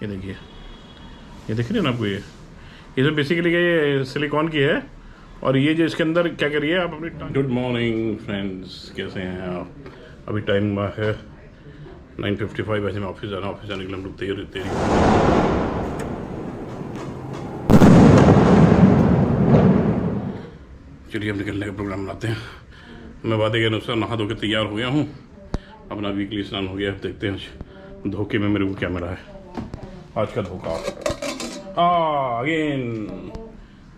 ये देखिए, ये दिख रही है ना आपको, ये इसमें बेसिकली ये सिलिकॉन की है। और ये जो इसके अंदर क्या करिए आप अपनी। गुड मॉर्निंग फ्रेंड्स, कैसे हैं आप? अभी टाइम है 9:55, वैसे मैं ऑफिस जाना, ऑफिस जाने के लिए हम लोग तैयारी। चलिए अब निकलने का प्रोग्राम बनाते हैं। मैं वादे के अनुसार नहा धो के तैयार हो गया हूँ, अपना वीकली स्नान हो गया। देखते हैं आज धोखे में मेरे को क्या मिला है। आज का धोखा अगेन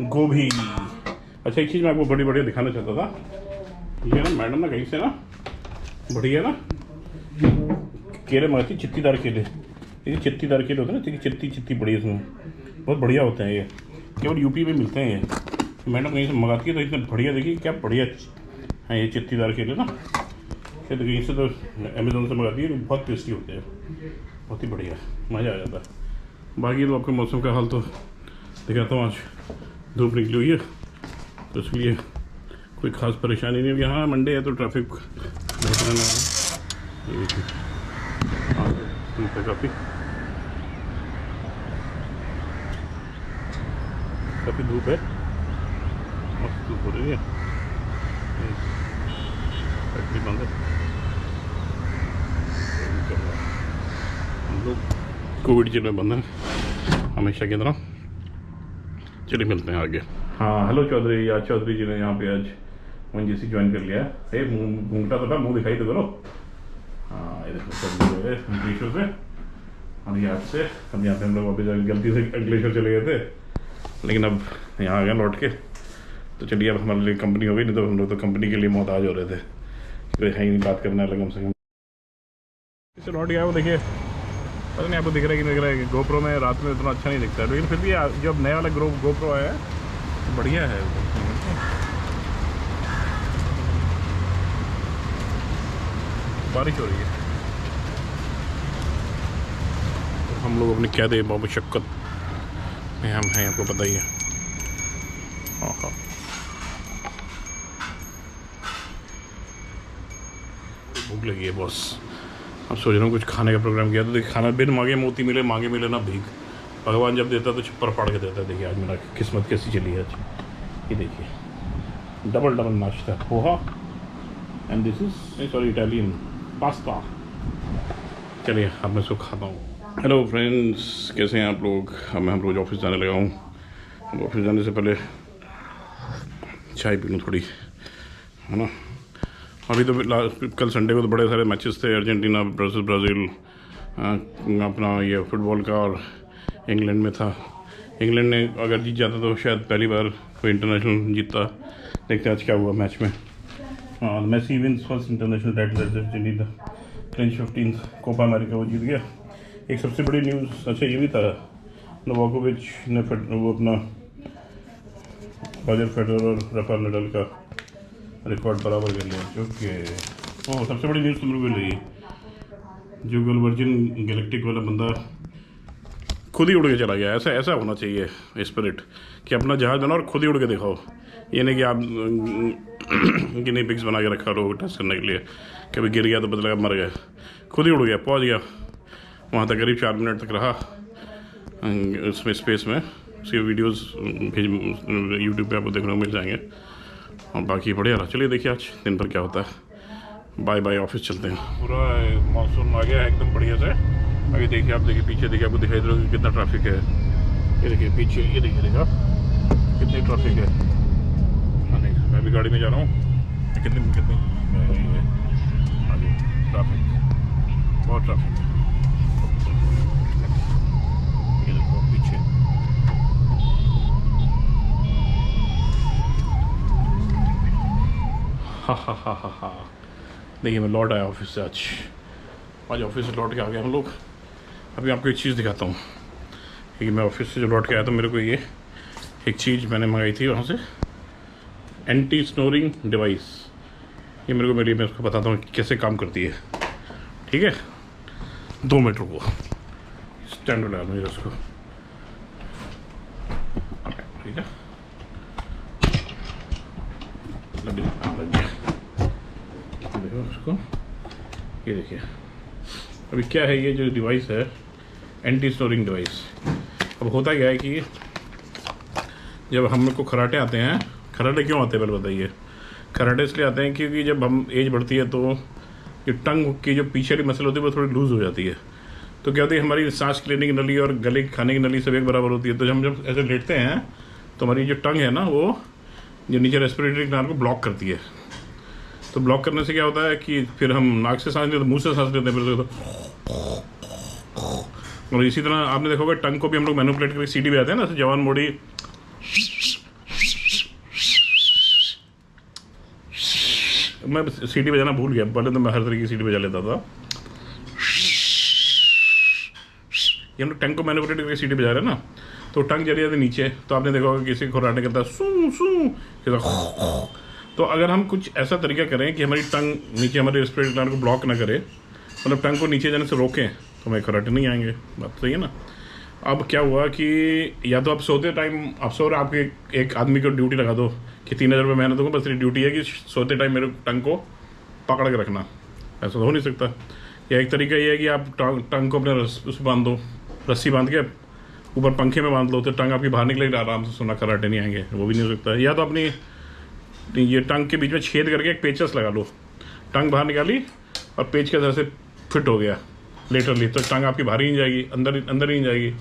गोभी। अच्छा, एक चीज़ मैं आपको बड़ी बढ़िया दिखाना चाहता था। ये ना मैडम ना कहीं से ना बढ़िया ना केले मंगाती, चित्तीदार केले। ये चित्तीदार केले होते हैं ना, चित्ती बड़ी, इसमें बहुत बढ़िया होते हैं। ये केवल यूपी में मिलते हैं। ये मैडम कहीं से मंगाती है तो इतने बढ़िया, देखिए क्या बढ़िया है ये चित्तीदार केले ना। ये कहीं से तो अमेज़ोन से मंगाती है, बहुत टेस्टी होते हैं, बहुत ही बढ़िया, मज़ा आ जाता है। बाकी तो आपको मौसम का हाल तो दिखाता हूँ। आज धूप निकली हुई है तो इसलिए कोई ख़ास परेशानी नहीं है। यहाँ मंडे है तो ट्रैफिक बहुत रहना है। ये देखिए हाँ धूप है, काफ़ी धूप है, मस्त धूप हो रही है। फैक्ट्री बंद है, हम लोग कोविड जेल में बंद है हमेशा की तरह। चलिए मिलते हैं आगे। हाँ हेलो चौधरी, आज चौधरी जी ने यहाँ पे आज ONGC ज्वाइन कर लिया है। घूंघटा तो था, मुंह दिखाई तो करो। हाँ ये देखो अंकलेश्वर से, और यहाँ से अब यहाँ पे हम लोग वापस गलती से अंकलेश्वर चले गए थे, लेकिन अब यहाँ आ गए लौट के। तो चलिए अब हमारे लिए कंपनी हो गई, नहीं तो हम लोग तो कंपनी के लिए मोहताज हो रहे थे। कोई है ही नहीं बात करने वाला कम से कम। इससे लौट गया वो, देखिए पता नहीं आपको दिख रहा है कि नहीं दिख रहा है। गोप्रो में रात में इतना अच्छा नहीं दिखता है, लेकिन फिर भी जब नया वाला गोप्रो आया है तो बढ़िया है। बारिश हो रही है तो हम लोग अपनी क्या दे मुशक्क़त में हम हैं, आपको पता ही है। हाँ भूख लगी है बॉस। अब सोच रहा हूँ कुछ खाने का प्रोग्राम किया तो देखिए, खाना बिन मांगे मोती मिले, मांगे मिले ना भीख। भगवान जब देता है तो छप्पर फाड़ के देता है। देखिए आज मेरा किस्मत कैसी चली है आज। ये देखिए डबल नाश्ता, poha and this is sorry Italian pasta. चलिए अब मैं इसको खाता हूँ। हेलो फ्रेंड्स, कैसे हैं आप लोग? अब मैं रोज़ ऑफिस जाने लगा हूँ। ऑफिस जाने से पहले चाय पी लूँ थोड़ी, है ना। अभी तो कल संडे को तो बड़े सारे मैचेस थे, अर्जेंटीना वर्सेस ब्राज़ील, अपना ये फुटबॉल का, और इंग्लैंड में था। इंग्लैंड ने अगर जीत जाता तो शायद पहली बार कोई इंटरनेशनल जीतता। देखते हैं आज क्या हुआ मैच में। Messi wins first international title, clinch 15 Copa America वो जीत गया। एक सबसे बड़ी न्यूज़ अच्छा ये भी था, नोवाकोविच ने वो अपना रॉजर फेडरर और राफेल नडाल का रिकॉर्ड बराबर कर लिया। जो कि सबसे बड़ी न्यूज़ तो मेरे को रही, जो वर्जिन गैलेक्टिक वाला बंदा खुद ही उड़ के चला गया। ऐसा होना चाहिए स्पिरिट कि अपना जहाज़ बनाओ और खुद ही उड़ के दिखाओ। ये नहीं कि आप गिनी पिग्स बना के रखा रहो टेस्ट करने के लिए, कभी गिर गया तो पता लगा मर गया। खुद ही उड़ गया, पहुंच गया वहाँ तक, करीब 4 मिनट तक रहा उसमें स्पेस में। उसकी वीडियोज़ यूट्यूब पे आपको देखने को मिल जाएंगे, और बाकी बढ़िया रहा। चलिए देखिए आज दिन भर क्या होता है। बाय बाय, ऑफिस चलते हैं। पूरा मानसून आ गया है एकदम बढ़िया से। आगे देखिए, आप देखिए पीछे देखिए, आपको दिखाई दे रहा है कितना ट्रैफिक है। ये देखिए पीछे, ये देखिए कितनी ट्रैफिक है। हाँ नहीं, मैं भी गाड़ी में जा रहा हूँ। कितनी आगे ट्रैफिक, बहुत ट्रैफिक है। ये देखो पीछे, हा। देखिए मैं लौट आया ऑफिस से। आज ऑफिस से लौट के आ गया हम लोग। अभी आपको एक चीज़ दिखाता हूँ कि मैं ऑफिस से जो लौट के आया था, मेरे को ये एक चीज़ मैंने मंगाई थी वहाँ से, एंटी स्नोरिंग डिवाइस। ये मेरे को मिली, मैं उसको बताता हूँ कैसे काम करती है। ठीक है, 2 मिनट रुको, स्टैंड लगा मुझे उसको। ठीक है, लग गया, देखो उसको। ये देखिए अभी क्या है, ये जो डिवाइस है एंटी स्नोरिंग डिवाइस। अब होता क्या है कि जब हम लोग को खराटे आते हैं, खराटे क्यों आते हैं पहले बताइए। खराटे इसलिए आते हैं क्योंकि जब हम एज बढ़ती है तो जो टंग की जो पीछे वाली मसल होती है वो थोड़ी लूज़ हो जाती है। तो क्या होती है, हमारी सांस लेने की नली और गले खाने की नली सब एक बराबर होती है। तो हम जब ऐसे लेटते हैं तो हमारी जो टंग है ना, वो जो नीचे रेस्पिरेटरी कैनाल को ब्लॉक करती है। तो ब्लॉक करने से क्या होता है कि फिर हम नाक से सांस लेते हैं, मुँह से सांस लेते हैं, फिर तो और इसी तरह आपने देखा होगा टंग को भी हम लोग मैनिपुलेट करके सीटी बजाते हैं ना, जवान मोड़ी, मैं सीटी बजाना भूल गया, पहले तो मैं हर तरीके की सीटी बजा लेता था। ये हम लोग टंग को मैनिपुलेट करके सीटी बजा रहे हैं ना, तो टंग चली जाती नीचे। तो आपने देखा होगा किसी को खराटे करता है सू सू। तो अगर हम कुछ ऐसा तरीका करें कि हमारी टंग नीचे हमारे रेस्पिरेटरी ग्लैंड को ब्लॉक ना करे, मतलब टंग को नीचे जाने से रोकें, तो हमें खराटे नहीं आएंगे। बात सही है ना। अब क्या हुआ कि या तो आप सोते टाइम आप सो रहे, आपके एक आदमी को ड्यूटी लगा दो कि 3,000 रुपये महीने दूंगा, बस मेरी ड्यूटी है कि सोते टाइम मेरे टंग को पकड़ के रखना। ऐसा तो हो नहीं सकता। या एक तरीका ये है कि आप टंग को अपने उस बांध दो, रस्सी बांध के ऊपर पंखे में बांध लो, तो टंग आपकी बाहर निकलेगी, आराम से सोना, खराटे नहीं आएंगे। वो भी नहीं हो सकता। या तो अपनी ये टंग के बीच में छेद करके एक पेचकस लगा लो, टंग बाहर निकाली और पेच के तरह से फिट हो गया लेटरली, तो टंग आपकी बाहर ही नहीं जाएगी, अंदर ही नहीं जाएगी।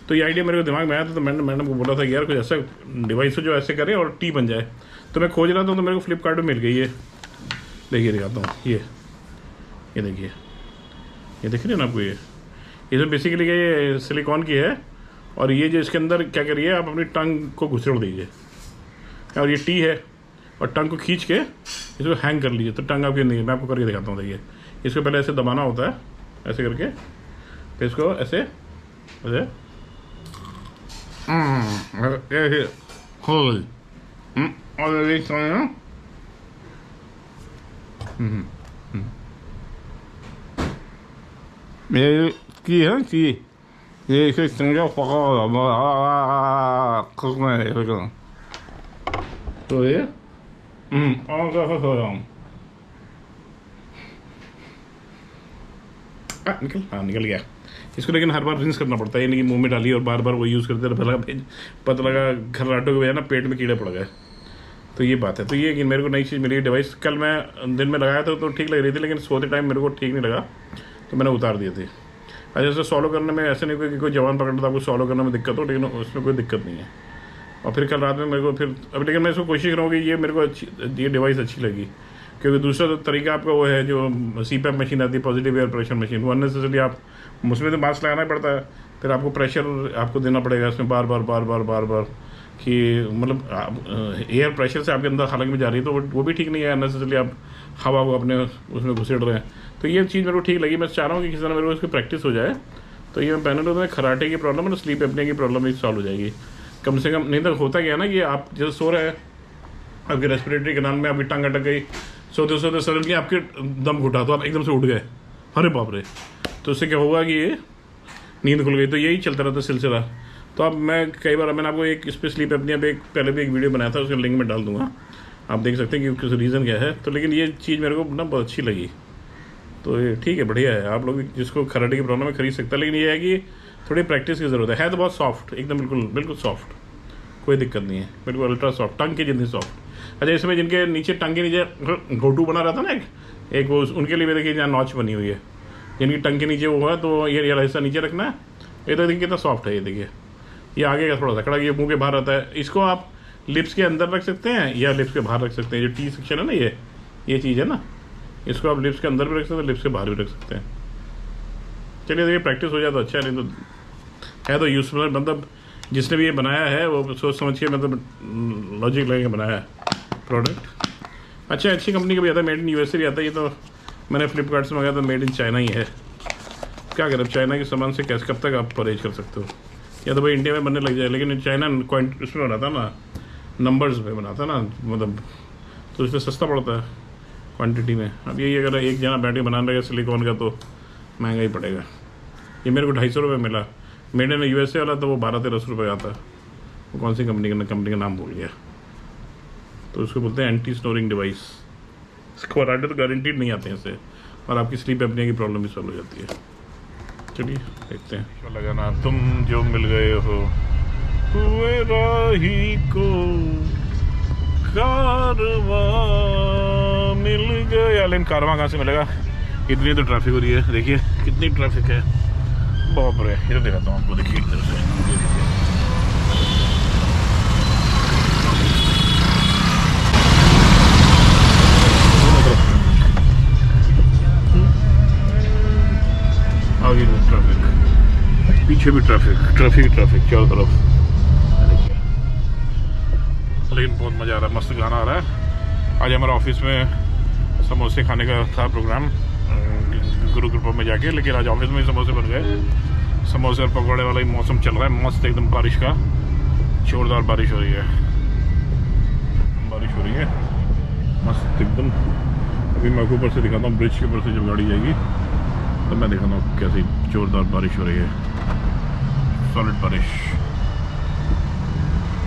तो ये आइडिया मेरे को दिमाग में आया था, तो मैडम को बोला था कि यार कुछ ऐसा डिवाइस हो जो ऐसे करे और टी बन जाए। तो मैं खोज रहा था, तो मेरे को फ्लिपकार्ट में मिल गई है। देखिए दिखाता हूँ, ये देखिए, ये देख रहे हैं ना आपको, ये जो बेसिकली ये सिलिकॉन की है, और ये जो इसके अंदर क्या करिए, आप अपनी टंग को घुसेड़ दीजिए, और ये टी है, और टंग को खींच के इसको हैंग कर लीजिए, तो टंग आपकी नहीं। मैं आपको करके दिखाता हूँ। देखिए, इसको पहले ऐसे दबाना होता है, ऐसे करके, फिर इसको ऐसे ऐसे खोल, और ये की है कि ये इसे चंगा पका तो ये निकल गया इसको। लेकिन हर बार रिंस करना पड़ता है, यानी कि मुंह में डालिए और बार बार वो यूज़ करते रहे, पता लगा खर्राटों की वजह ना पेट में कीड़े पड़ गए। तो ये बात है। तो ये कि मेरे को नई चीज़ मिली डिवाइस, कल मैं दिन में लगाया था तो ठीक लग रही थी, लेकिन सोते टाइम मेरे को ठीक नहीं लगा, तो मैंने उतार दिए थे। अच्छा, ऐसे सॉलो करने में ऐसे नहीं कि कोई जवान पकड़ता था आपको सॉलो करने में दिक्कत हो, लेकिन उसमें कोई दिक्कत नहीं है। और फिर कल रात में मेरे को फिर अब, लेकिन मैं इसको कोशिश करूँगी, ये मेरे को ये डिवाइस अच्छी लगी, क्योंकि दूसरा तरीका आपका वो है जो CPAP मशीन आती है, पॉजिटिव एयर प्रेशर मशीन, वो अननेसेसरी आप उसमें तो मास्क लगाना ही पड़ता है, फिर आपको प्रेशर आपको देना पड़ेगा इसमें बार बार कि मतलब एयर प्रेशर से आपके अंदर हालत में जा रही है, तो वो भी ठीक नहीं है। अननेसेसरी आप हवा को अपने उसमें घुसेड़ रहे हैं। तो ये चीज़ मेरे को ठीक लगी। मैं चाह रहा हूँ कि किसी तरह मेरे को इसकी प्रैक्टिस हो जाए, तो ये मैं पहले तो मैं खराटे की प्रॉब्लम और स्लीप एपने की प्रॉब्लम भी सॉल्व हो जाएगी कम से कम। नहीं तो होता क्या है ना कि आप जैसे सो रहे हैं, आपकी रेस्पिरेटरी कैनाल में आपकी टंग अटक गई, सोते सोते सडनली आपके दम घुटा, तो आप एकदम से उठ गए, अरे बाप रे। तो उससे क्या होगा कि ये नींद खुल गई। तो यही चलता रहता सिलसिला। तो अब मैं कई बार, मैंने आपको एक इस पर स्लीप एपनिया पे पहले भी एक वीडियो बनाया था, उसका लिंक में डाल दूंगा, आप देख सकते हैं कि किस रीज़न क्या है। तो लेकिन ये चीज़ मेरे को ना बहुत अच्छी लगी, तो ये ठीक है, बढ़िया है। आप लोग जिसको खराटे की प्रॉब्लम है खरीद सकता है, लेकिन ये है कि थोड़ी प्रैक्टिस की ज़रूरत है। तो बहुत सॉफ्ट, एकदम बिल्कुल सॉफ्ट, कोई दिक्कत नहीं है, बिल्कुल अल्ट्रा सॉफ्ट, टंग के जितनी सॉफ्ट। अच्छा, इसमें जिनके नीचे टंग के नीचे घोटू बना रहता ना एक वो, उनके लिए भी देखिए यहाँ नॉच बनी हुई है, जिनकी टंग के नीचे वो है, तो ये हिस्सा नीचे रखना है। ये तो देखिए कितना सॉफ्ट है, ये देखिए, ये आगे का थोड़ा सा कड़ा, ये मुंह के बाहर रहता है। इसको आप लिप्स के अंदर रख सकते हैं या लिप्स के बाहर रख सकते हैं। जो टी सेक्शन है ना, ये चीज़ है ना, इसको आप लिप्स के अंदर भी रख सकते हैं, लिप्स के बाहर भी रख सकते हैं। चलिए देखिए, प्रैक्टिस हो जाए तो अच्छा है, नहीं तो है तो यूजफुल। मतलब जिसने भी ये बनाया है वो सोच समझ के, मतलब लॉजिक लगा के बनाया है प्रोडक्ट। अच्छा, अच्छी कंपनी का भी आता है, मेड इन USA भी आता है। ये तो मैंने फ्लिपकार्ट से मंगाया था, मेड इन चाइना ही है। क्या करें, चाइना के सामान से कैसे कब तक आप परहेज कर सकते हो, या तो भाई इंडिया में बनने लग जाए। लेकिन चाइना उसमें बनाता ना, नंबर्स में बनाता ना, मतलब तो इसमें सस्ता पड़ता है क्वांटिटी में। अब यही अगर एक जना बैटरी बनाने लगे सिलिकॉन का, तो महंगा ही पड़ेगा। ये मेरे को 250 रुपये मिला, मेड इन USA वाला, तो वो 12-13 रुपये आता। वो कौन सी कंपनी का नाम भूल गया। तो उसको बोलते हैं एंटी स्नोरिंग डिवाइस। इसको खराटे तो गारंटीड नहीं आते हैं इससे, और आपकी स्लीप एपनिया की प्रॉब्लम भी सॉल्व हो जाती है। चलिए देखते हैं। क्या लगा ना, तुम जो मिल गए हो हुए राही को कारवां मिल गया। लेकिन कारवां कहाँ से मिलेगा, इतनी तो ट्रैफिक हो रही है। देखिए कितनी ट्रैफिक है, बाप रे। इधर दिखाता हूँ आपको, देखिए इधर से, ये देखिए। आगे भी ट्रैफिक, पीछे भी ट्रैफिक, ट्रैफिक ट्रैफिक चारों तरफ। देखिए, लेकिन बहुत मज़ा आ रहा है, मस्त गाना आ रहा है। आज हमारे ऑफिस में समोसे खाने का था प्रोग्राम, गुरु कृपा में जाके, लेकिन आज ऑफिस में ही समोसे बन गए। समोसे और पकौड़े वाला ही मौसम चल रहा है, मस्त एकदम, बारिश का, जोरदार बारिश हो रही है, बारिश हो रही है मस्त एकदम। अभी मैं ऊपर से दिखाता हूँ, ब्रिज के ऊपर से जब गाड़ी जाएगी तो मैं दिखाता हूँ कैसी जोरदार बारिश हो रही है, सॉलिड बारिश।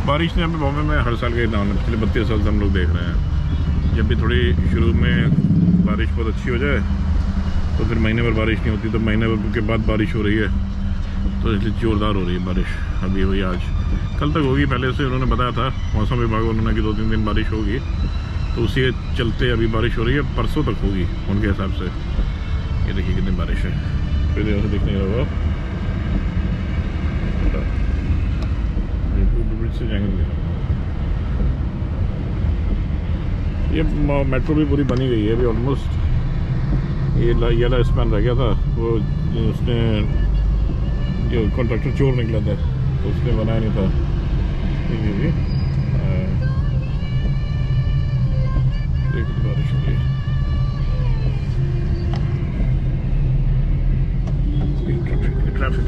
बारिश ने यहाँ पे बॉम्बे में हर साल का नाम है, पिछले 32 साल से हम लोग देख रहे हैं। जब भी थोड़ी शुरू में बारिश बहुत अच्छी हो जाए तो फिर महीने भर बारिश नहीं होती, तो महीने भर के बाद बारिश हो रही है, तो इसलिए ज़ोरदार हो रही है बारिश। अभी हुई, आज कल तक होगी, पहले से उन्होंने बताया था मौसम विभाग उन्होंने कि 2-3 दिन बारिश होगी, तो उसी के चलते अभी बारिश हो रही है, परसों तक होगी उनके हिसाब से। ये देखिए कितनी बारिश है, फिर यहाँ से दिखने लगा ब्रिज से जाएंगे। ये मेट्रो भी पूरी बनी गई है अभी ऑलमोस्ट। ये येला स्पैन रह गया था, वो उसने जो कॉन्ट्रैक्टर चोर निकला था तो उसने बनाया नहीं था। जी बारिश हो रही है, ट्रैफिक